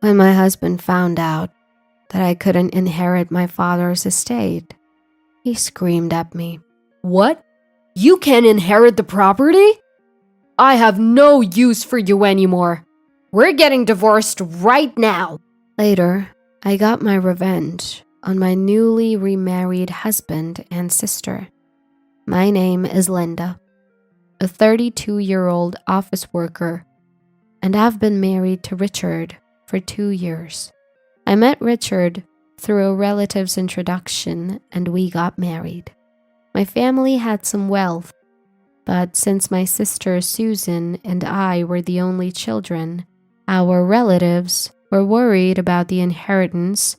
When my husband found out that I couldn't inherit my father's estate, he screamed at me. What? You can't inherit the property? I have no use for you anymore. We're getting divorced right now. Later, I got my revenge on my newly remarried husband and sister. My name is Linda, a 32-year-old office worker, and I've been married to Richard for 2 years. I met Richard through a relative's introduction and we got married. My family had some wealth, but since my sister Susan and I were the only children, our relatives were worried about the inheritance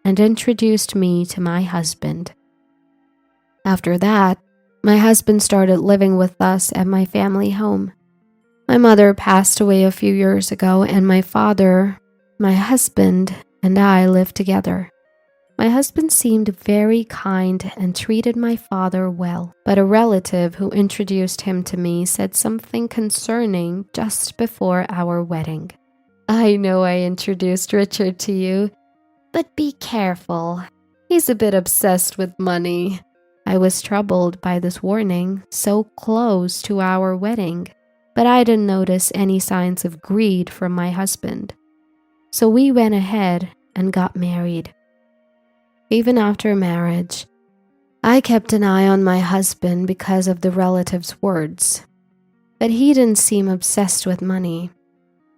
and introduced me to my husband. After that, my husband started living with us at my family home. My mother passed away a few years ago, and my father, my husband, and I lived together. My husband seemed very kind and treated my father well, but a relative who introduced him to me said something concerning just before our wedding. I know I introduced Richard to you, but be careful. He's a bit obsessed with money. I was troubled by this warning so close to our wedding, but I didn't notice any signs of greed from my husband. So we went ahead and got married. Even after marriage, I kept an eye on my husband because of the relative's words, but he didn't seem obsessed with money.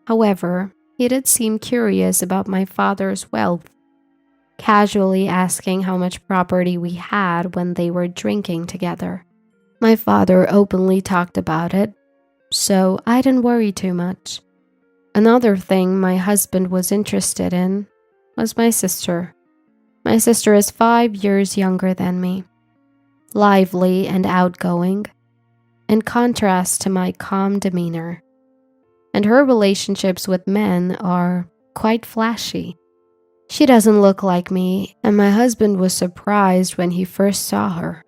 However, he did seem curious about my father's wealth, casually asking how much property we had when they were drinking together. My father openly talked about it, so I didn't worry too much. Another thing my husband was interested in was my sister. My sister is 5 years younger than me, lively and outgoing, in contrast to my calm demeanor. And her relationships with men are quite flashy. She doesn't look like me, and my husband was surprised when he first saw her.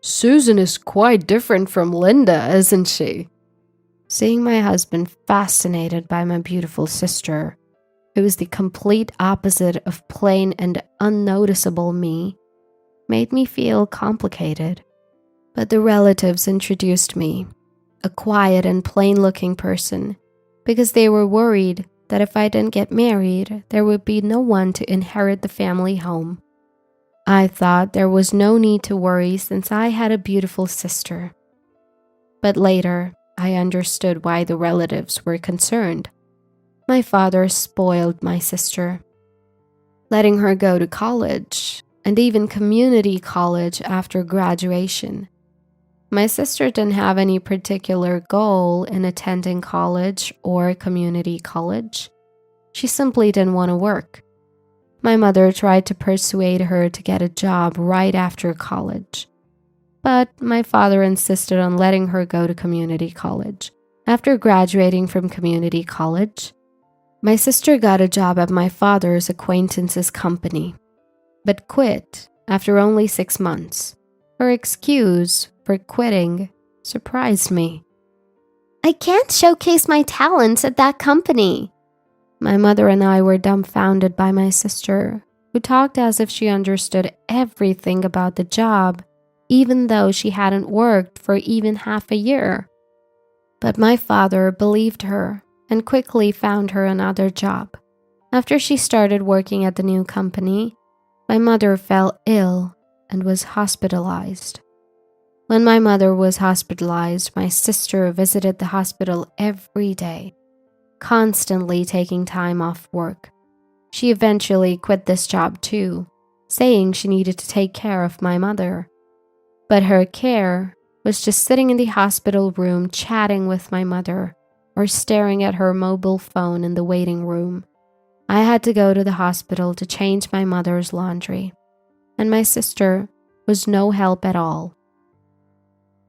Susan is quite different from Linda, isn't she? Seeing my husband fascinated by my beautiful sister, who was the complete opposite of plain and unnoticeable me, made me feel complicated. But the relatives introduced me, a quiet and plain-looking person, because they were worried that if I didn't get married, there would be no one to inherit the family home. I thought there was no need to worry since I had a beautiful sister. But later, I understood why the relatives were concerned. My father spoiled my sister, letting her go to college and even community college after graduation. My sister didn't have any particular goal in attending college or community college. She simply didn't want to work. My mother tried to persuade her to get a job right after college, but my father insisted on letting her go to community college. After graduating from community college, my sister got a job at my father's acquaintance's company, but quit after only 6 months. Her excuse for quitting surprised me. I can't showcase my talents at that company. My mother and I were dumbfounded by my sister, who talked as if she understood everything about the job, even though she hadn't worked for even half a year. But my father believed her and quickly found her another job. After she started working at the new company, my mother fell ill and was hospitalized. When my mother was hospitalized, my sister visited the hospital every day, constantly taking time off work. She eventually quit this job too, saying she needed to take care of my mother. But her care was just sitting in the hospital room chatting with my mother or staring at her mobile phone in the waiting room. I had to go to the hospital to change my mother's laundry, and my sister was no help at all.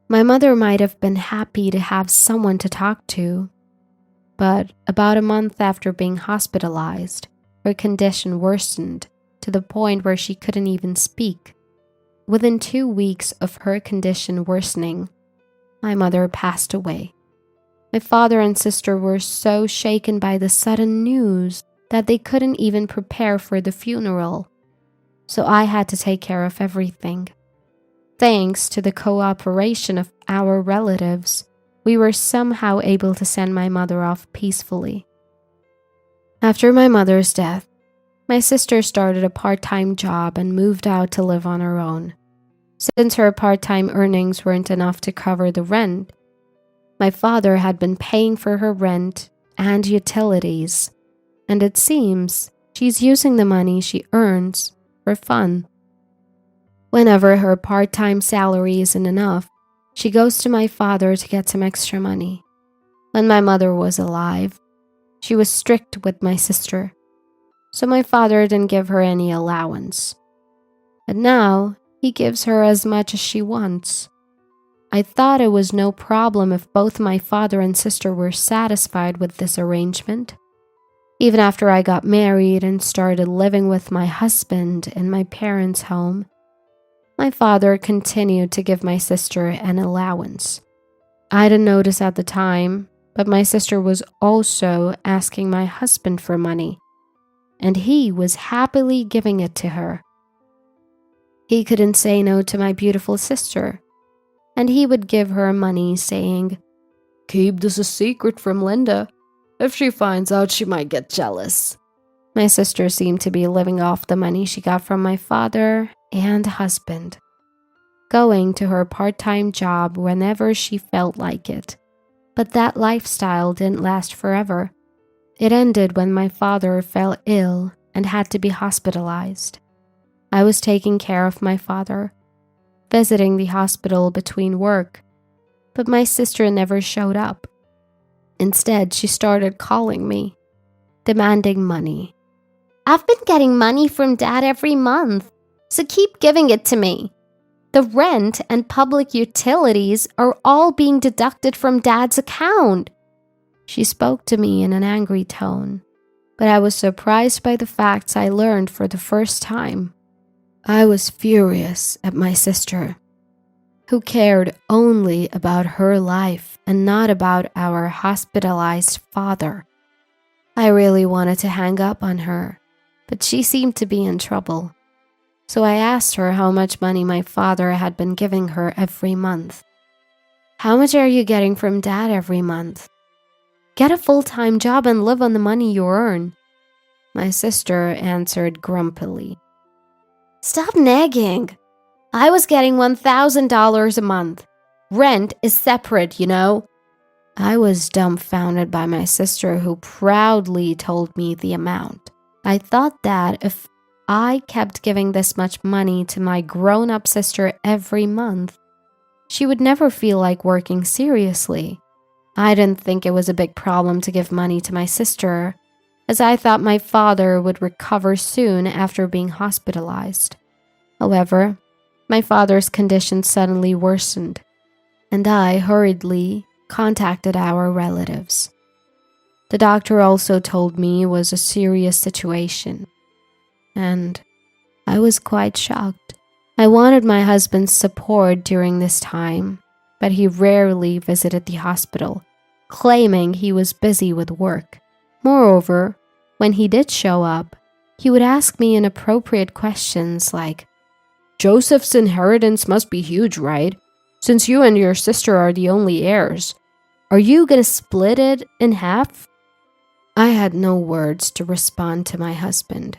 My mother might have been happy to have someone to talk to, but about a month after being hospitalized, her condition worsened to the point where she couldn't even speak. Within 2 weeks of her condition worsening, my mother passed away. My father and sister were so shaken by the sudden news that they couldn't even prepare for the funeral, so I had to take care of everything. Thanks to the cooperation of our relatives, we were somehow able to send my mother off peacefully. After my mother's death, my sister started a part-time job and moved out to live on her own. Since her part-time earnings weren't enough to cover the rent, my father had been paying for her rent and utilities, and it seems she's using the money she earns for fun. Whenever her part-time salary isn't enough, she goes to my father to get some extra money. When my mother was alive, she was strict with my sister, so my father didn't give her any allowance. But now, he gives her as much as she wants. I thought it was no problem if both my father and sister were satisfied with this arrangement. Even after I got married and started living with my husband in my parents' home, my father continued to give my sister an allowance. I didn't notice at the time, but my sister was also asking my husband for money, and he was happily giving it to her. He couldn't say no to my beautiful sister, and he would give her money saying, "Keep this a secret from Linda. If she finds out, she might get jealous." My sister seemed to be living off the money she got from my father and husband, going to her part-time job whenever she felt like it. But that lifestyle didn't last forever. It ended when my father fell ill and had to be hospitalized. I was taking care of my father, visiting the hospital between work, but my sister never showed up. Instead, she started calling me, demanding money. "I've been getting money from Dad every month, so keep giving it to me. The rent and public utilities are all being deducted from Dad's account." She spoke to me in an angry tone, but I was surprised by the facts I learned for the first time. I was furious at my sister, who cared only about her life and not about our hospitalized father. I really wanted to hang up on her, but she seemed to be in trouble. So I asked her how much money my father had been giving her every month. "How much are you getting from Dad every month? Get a full-time job and live on the money you earn." My sister answered grumpily, "Stop nagging. I was getting $1,000 a month. Rent is separate, you know." I was dumbfounded by my sister, who proudly told me the amount. I thought that if I kept giving this much money to my grown-up sister every month, she would never feel like working seriously. I didn't think it was a big problem to give money to my sister, as I thought my father would recover soon after being hospitalized. However, my father's condition suddenly worsened, and I hurriedly contacted our relatives. The doctor also told me it was a serious situation, and I was quite shocked. I wanted my husband's support during this time, but he rarely visited the hospital, claiming he was busy with work. Moreover, when he did show up, he would ask me inappropriate questions like, "Joseph's inheritance must be huge, right? Since you and your sister are the only heirs, are you gonna split it in half?" I had no words to respond to my husband,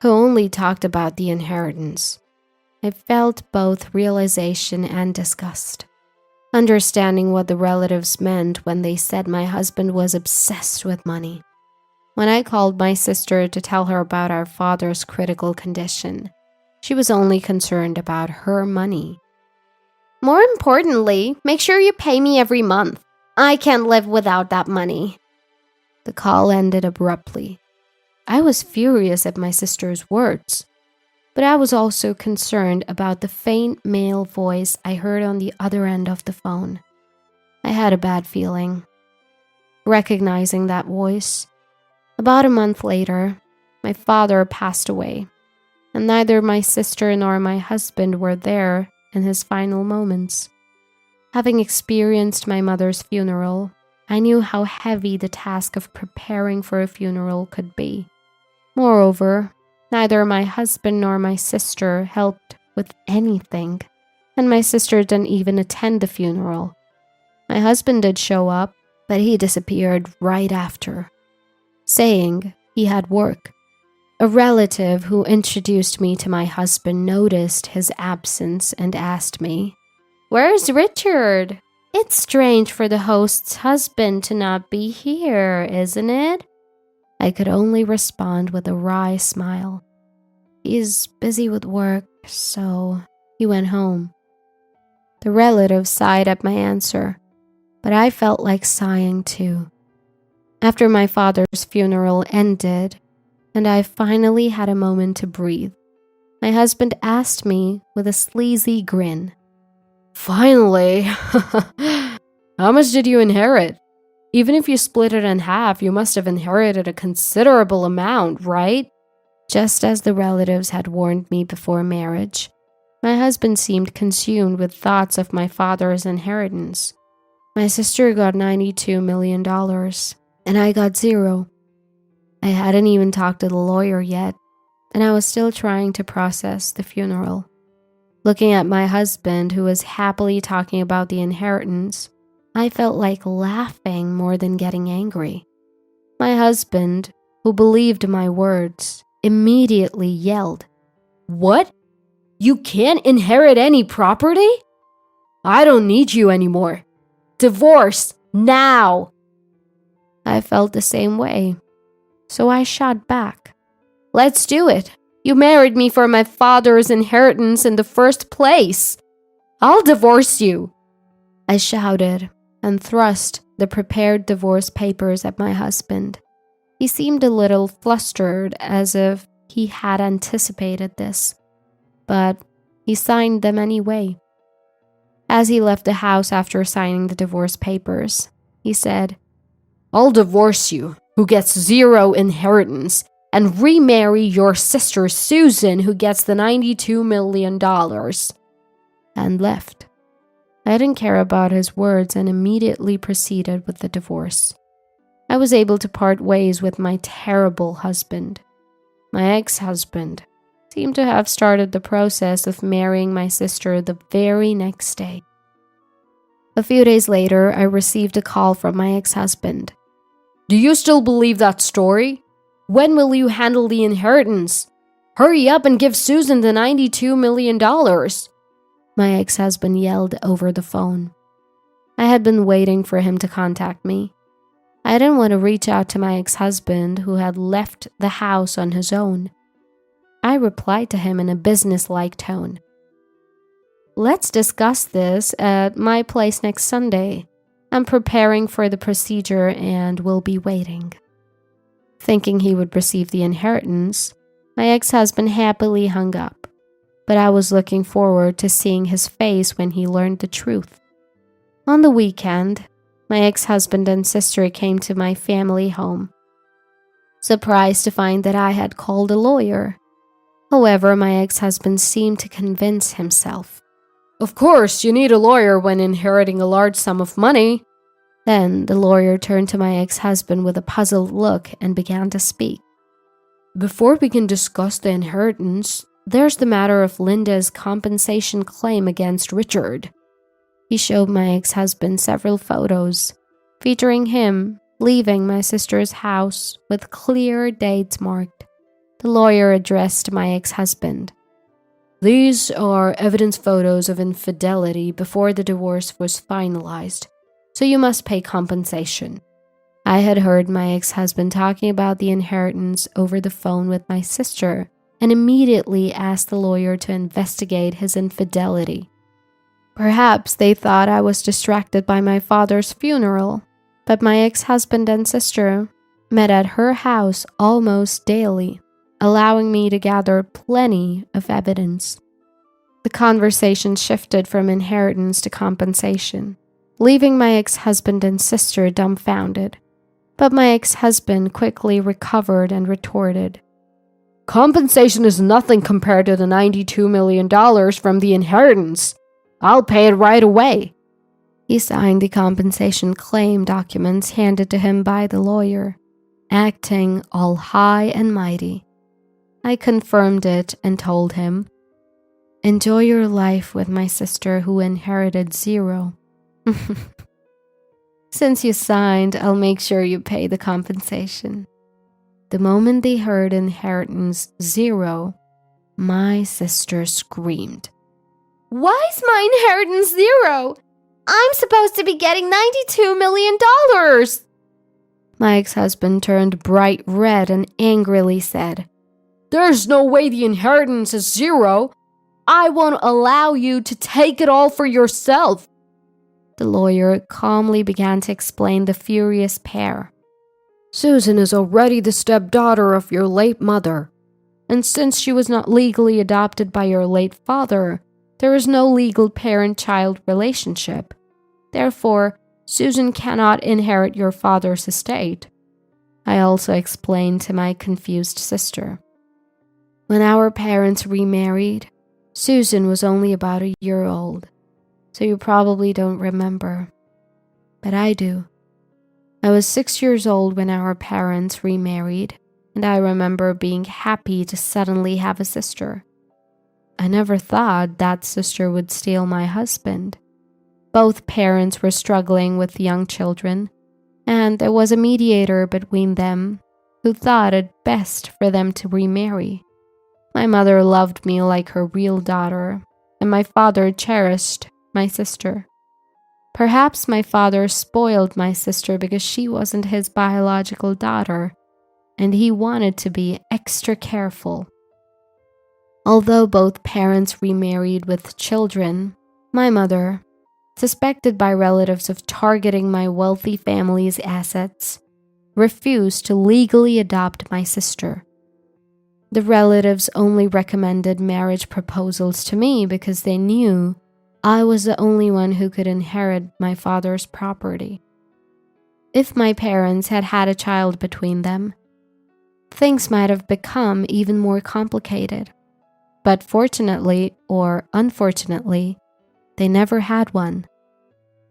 who only talked about the inheritance. I felt both realization and disgust, understanding what the relatives meant when they said my husband was obsessed with money. When I called my sister to tell her about our father's critical condition, she was only concerned about her money. "More importantly, make sure you pay me every month. I can't live without that money." The call ended abruptly. I was furious at my sister's words, but I was also concerned about the faint male voice I heard on the other end of the phone. I had a bad feeling. Recognizing that voice, about a month later, my father passed away, and neither my sister nor my husband were there in his final moments. Having experienced my mother's funeral, I knew how heavy the task of preparing for a funeral could be. Moreover, neither my husband nor my sister helped with anything, and my sister didn't even attend the funeral. My husband did show up, but he disappeared right after, saying he had work. A relative who introduced me to my husband noticed his absence and asked me, "Where's Richard? It's strange for the host's husband to not be here, isn't it?" I could only respond with a wry smile. "He's busy with work, so he went home." The relative sighed at my answer, but I felt like sighing too. After my father's funeral ended, and I finally had a moment to breathe, my husband asked me with a sleazy grin, "Finally! How much did you inherit? Even if you split it in half, you must have inherited a considerable amount, right?" Just as the relatives had warned me before marriage, my husband seemed consumed with thoughts of my father's inheritance. My sister got $92 million, and I got zero. I hadn't even talked to the lawyer yet, and I was still trying to process the funeral. Looking at my husband, who was happily talking about the inheritance, I felt like laughing more than getting angry. My husband, who believed my words, immediately yelled, "What? You can't inherit any property? I don't need you anymore. Divorce, now!" I felt the same way, so I shot back, "Let's do it. You married me for my father's inheritance in the first place. I'll divorce you," I shouted and thrust the prepared divorce papers at my husband. He seemed a little flustered, as if he had anticipated this, but he signed them anyway. As he left the house after signing the divorce papers, he said, "I'll divorce you, who gets zero inheritance, and remarry your sister Susan, who gets the $92 million. And left. I didn't care about his words and immediately proceeded with the divorce. I was able to part ways with my terrible husband. My ex-husband seemed to have started the process of marrying my sister the very next day. A few days later, I received a call from my ex-husband. "Do you still believe that story? When will you handle the inheritance? Hurry up and give Susan the $92 million. My ex-husband yelled over the phone. I had been waiting for him to contact me. I didn't want to reach out to my ex-husband, who had left the house on his own. I replied to him in a business-like tone. "Let's discuss this at my place next Sunday. I'm preparing for the procedure and will be waiting." Thinking he would receive the inheritance, my ex-husband happily hung up, but I was looking forward to seeing his face when he learned the truth. On the weekend, my ex-husband and sister came to my family home, surprised to find that I had called a lawyer. However, my ex-husband seemed to convince himself. "Of course, you need a lawyer when inheriting a large sum of money." Then the lawyer turned to my ex-husband with a puzzled look and began to speak. "Before we can discuss the inheritance, there's the matter of Linda's compensation claim against Richard." He showed my ex-husband several photos featuring him leaving my sister's house with clear dates marked. The lawyer addressed my ex-husband. "These are evidence photos of infidelity before the divorce was finalized, so you must pay compensation." I had heard my ex-husband talking about the inheritance over the phone with my sister and immediately asked the lawyer to investigate his infidelity. Perhaps they thought I was distracted by my father's funeral, but my ex-husband and sister met at her house almost daily, allowing me to gather plenty of evidence. The conversation shifted from inheritance to compensation, leaving my ex-husband and sister dumbfounded. But my ex-husband quickly recovered and retorted, "Compensation is nothing compared to the $92 million from the inheritance. I'll pay it right away." He signed the compensation claim documents handed to him by the lawyer, acting all high and mighty. I confirmed it and told him, "Enjoy your life with my sister who inherited zero. Since you signed, I'll make sure you pay the compensation." The moment they heard inheritance zero, my sister screamed, "Why is my inheritance zero? I'm supposed to be getting $92 million. My ex-husband turned bright red and angrily said, "There's no way the inheritance is zero. I won't allow you to take it all for yourself." The lawyer calmly began to explain the furious pair. "Susan is already the stepdaughter of your late mother, and since she was not legally adopted by your late father, there is no legal parent-child relationship. Therefore, Susan cannot inherit your father's estate." I also explained to my confused sister. When our parents remarried, Susan was only about a year old, so you probably don't remember. But I do. I was 6 years old when our parents remarried, and I remember being happy to suddenly have a sister. I never thought that sister would steal my husband. Both parents were struggling with young children, and there was a mediator between them who thought it best for them to remarry. My mother loved me like her real daughter, and my father cherished my sister. Perhaps my father spoiled my sister because she wasn't his biological daughter, and he wanted to be extra careful. Although both parents remarried with children, my mother, suspected by relatives of targeting my wealthy family's assets, refused to legally adopt my sister. The relatives only recommended marriage proposals to me because they knew I was the only one who could inherit my father's property. If my parents had had a child between them, things might have become even more complicated. But fortunately or unfortunately, they never had one.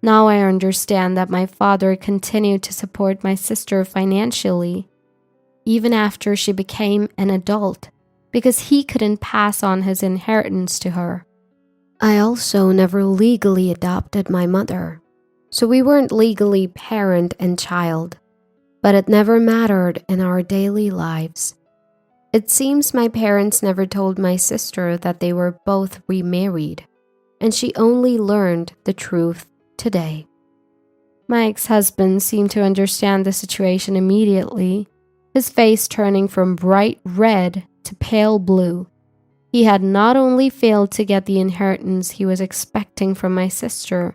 Now I understand that my father continued to support my sister financially, even after she became an adult, because he couldn't pass on his inheritance to her. I also never legally adopted my mother, so we weren't legally parent and child, but it never mattered in our daily lives. It seems my parents never told my sister that they were both remarried, and she only learned the truth today. My ex-husband seemed to understand the situation immediately, his face turning from bright red to pale blue. He had not only failed to get the inheritance he was expecting from my sister,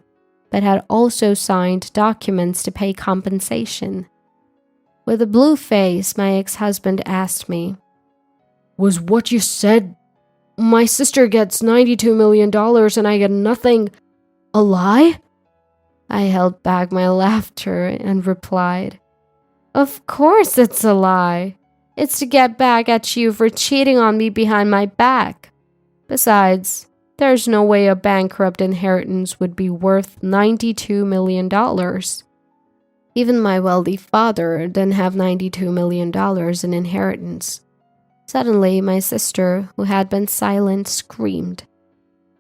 but had also signed documents to pay compensation. With a blue face, my ex-husband asked me, "Was what you said, my sister gets $92 million and I get nothing, a lie?" I held back my laughter and replied, "Of course it's a lie. It's to get back at you for cheating on me behind my back. Besides, there's no way a bankrupt inheritance would be worth $92 million. Even my wealthy father didn't have $92 million in inheritance." Suddenly, my sister, who had been silent, screamed,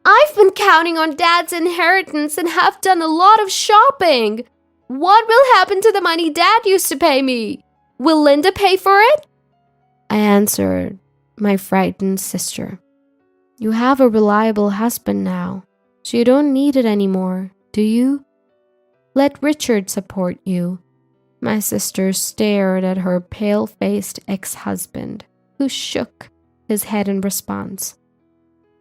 "I've been counting on Dad's inheritance and have done a lot of shopping. What will happen to the money Dad used to pay me? Will Linda pay for it?" I answered my frightened sister, "You have a reliable husband now, so you don't need it anymore, do you? Let Richard support you." My sister stared at her pale-faced ex-husband, who shook his head in response.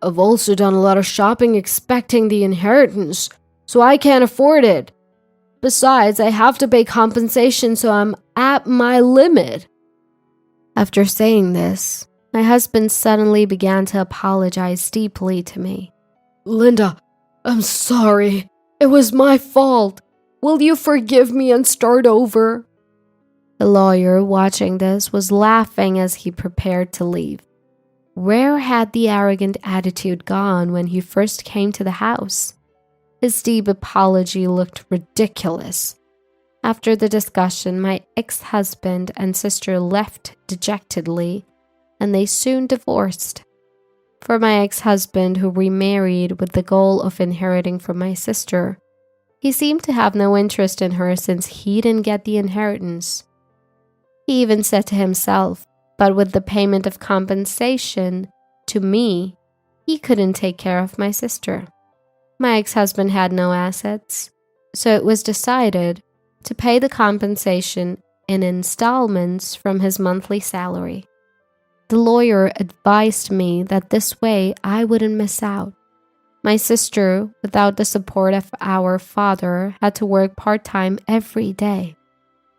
"I've also done a lot of shopping expecting the inheritance, so I can't afford it. Besides, I have to pay compensation, so I'm at my limit." After saying this, my husband suddenly began to apologize deeply to me. "Linda, I'm sorry. It was my fault. Will you forgive me and start over?" The lawyer, watching this, was laughing as he prepared to leave. Where had the arrogant attitude gone when he first came to the house? His deep apology looked ridiculous. After the discussion, my ex-husband and sister left dejectedly, and they soon divorced. For my ex-husband, who remarried with the goal of inheriting from my sister, he seemed to have no interest in her since he didn't get the inheritance. He even said to himself, but with the payment of compensation to me, he couldn't take care of my sister. My ex-husband had no assets, so it was decided to pay the compensation in installments from his monthly salary. The lawyer advised me that this way I wouldn't miss out. My sister, without the support of our father, had to work part-time every day,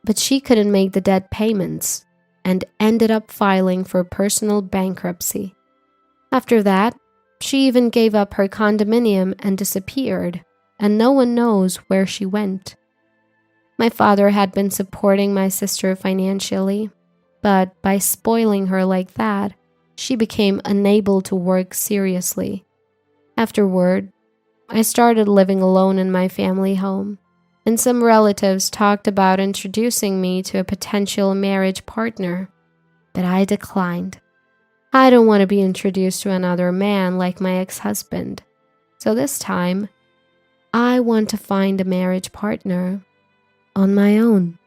but she couldn't make the debt payments and ended up filing for personal bankruptcy. After that, she even gave up her condominium and disappeared, and no one knows where she went. My father had been supporting my sister financially, but by spoiling her like that, she became unable to work seriously. Afterward, I started living alone in my family home, and some relatives talked about introducing me to a potential marriage partner, but I declined. I don't want to be introduced to another man like my ex-husband, so this time, I want to find a marriage partner on my own.